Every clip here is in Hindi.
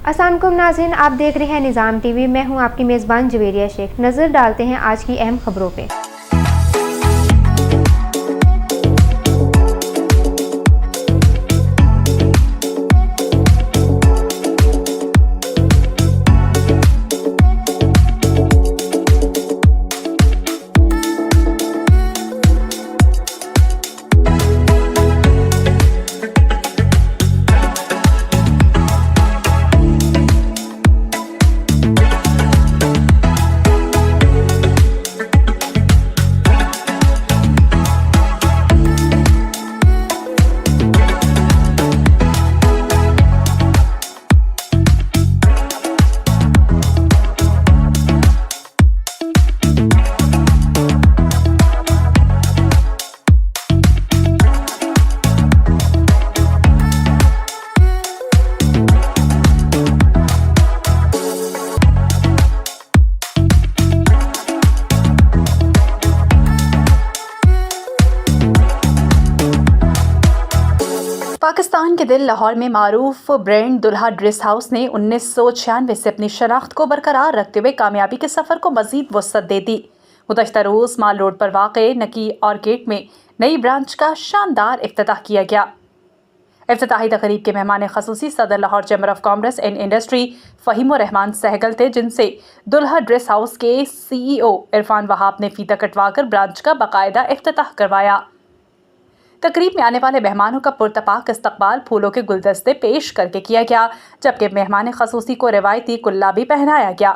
अस्सलाम वालेकुम नाज़रीन, आप देख रहे हैं निज़ाम टीवी। मैं हूं आपकी मेज़बान जवेरिया शेख। नज़र डालते हैं आज की अहम खबरों पे। पाकिस्तान के दिल लाहौर में मारूफ ब्रांड दुल्हा ड्रेस हाउस ने 1996 से अपनी शनाख्त को बरकरार रखते हुए कामयाबी के सफ़र को मज़ीद वसअत दे दी। गुज़श्ता रोज़ माल रोड पर वाक़े नकी ऑर्किड में नई ब्रांच का शानदार इफ्तिताह किया गया। इफ्तिताही तकरीब के मेहमान ख़ुसूसी सदर Lahore chamber of commerce and industry Faheem Rahman Sehgal थे, जिनसे दुल्हा ड्रेस हाउस के CEO इरफान वहाब ने फीता कटवाकर ब्रांच का बाकायदा इफ्तिताह करवाया। तकरीब में आने वाले मेहमानों का पुरतपाक इस्तकबाल फूलों के गुलदस्ते पेश करके किया गया, जबकि मेहमान ख़ुसूसी को रिवायती कुल्ला भी पहनाया गया।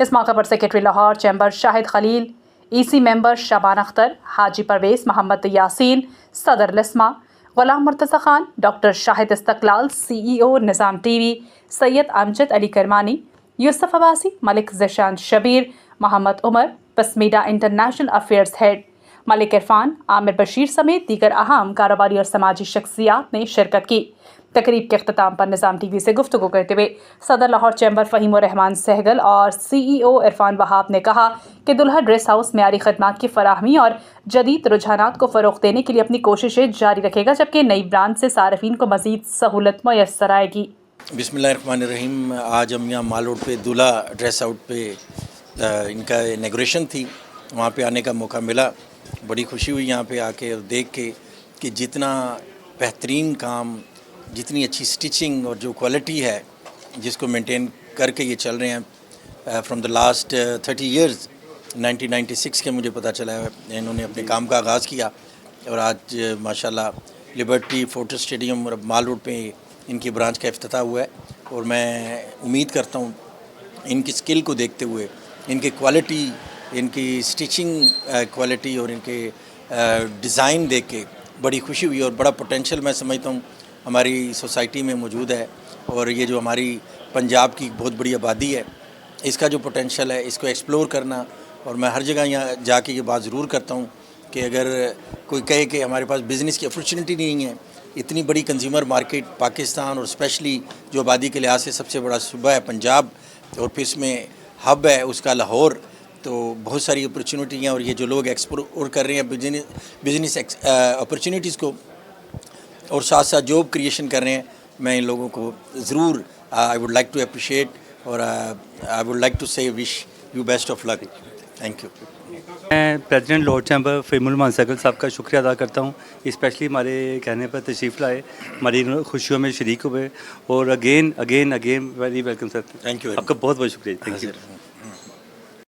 इस मौके पर secretary Lahore chamber Shahid Khalil, EC member Shaban Akhtar, Haji Parvez Mohammad Yasin, सदर लिस्मा, Ghulam Murtaza Khan, doctor Shahid Istaqlal, CEO Nizam TV, Syed Amjad Ali Kirmani, Yusuf Abbasi, Malik Zeeshan Shabbir, Mohammad Umar, पसमीडा international affairs head Malik Irfan, Aamir Bashir समेत दीगर अहम कारोबारी और समाजी शख्सियात ने शिरकत की। तकरीब के अख्ताम पर निज़ाम TV से गुफ्तगू करते हुए सदर लाहौर चैम्बर फ़हीम रहमान सहगल और CEO इरफान वहाब ने कहा कि दुल्हा ड्रेस हाउस मेयारी खदमात की फराहमी और जदीद रुझानात को फ़रोग़ देने के लिए अपनी कोशिशें जारी रखेगा, जबकि नई ब्रांच से सार्फिन को मज़ीद सहूलत मैसर आएगी। बिस्मिल्लाहिर्रहमानिर्रहीम। आज हम यहाँ माल रोड पे दूल्हा ड्रेस आउट पे इनका इनॉग्रेशन थी, वहाँ पे आने का मौका मिला। बड़ी खुशी हुई यहाँ पे आके और देख के कि जितना बेहतरीन काम, जितनी अच्छी स्टिचिंग और जो क्वालिटी है जिसको मेंटेन करके ये चल रहे हैं फ्रॉम द लास्ट 30 इयर्स। 1996 के मुझे पता चला है इन्होंने अपने काम का आगाज़ किया और आज माशाल्लाह लिबर्टी फोर्ट स्टेडियम और माल रोड पे इनकी ब्रांच का इफ्तिताह हुआ है। और मैं उम्मीद करता हूँ इनकी स्किल को देखते हुए, इनकी क्वालिटी, इनकी स्टिचिंग क्वालिटी और इनके डिज़ाइन देख के बड़ी खुशी हुई और बड़ा पोटेंशियल मैं समझता हूँ हमारी सोसाइटी में मौजूद है। और ये जो हमारी पंजाब की बहुत बड़ी आबादी है, इसका जो पोटेंशियल है इसको एक्सप्लोर करना। और मैं हर जगह यहाँ जाके ये बात ज़रूर करता हूँ कि अगर कोई कहे कि हमारे पास बिज़नेस की अपॉर्चुनिटी नहीं है, इतनी बड़ी कंज्यूमर मार्केट पाकिस्तान और स्पेशली जो आबादी के लिहाज से सबसे बड़ा सूबा है पंजाब और फिर इसमें हब है उसका लाहौर, तो बहुत सारी अपॉर्चुनिटी हैं। और ये जो लोग एक्सप्लोर कर रहे हैं बिजनेस अपॉर्चुनिटीज़ को और साथ साथ जॉब क्रिएशन कर रहे हैं, मैं इन लोगों को ज़रूर I would like to appreciate और I would like to say wish you best of luck. Thank you. मैं प्रेसिडेंट लाहौर चैम्बर फ़हीम रहमान सहगल साहब का शुक्रिया अदा करता हूँ, स्पेशली हमारे कहने पर तशरीफ़ लाए, हमारी खुशियों में शरीक हुए और again very welcome sir. Thank you. आपका बहुत बहुत शुक्रिया। Thank you.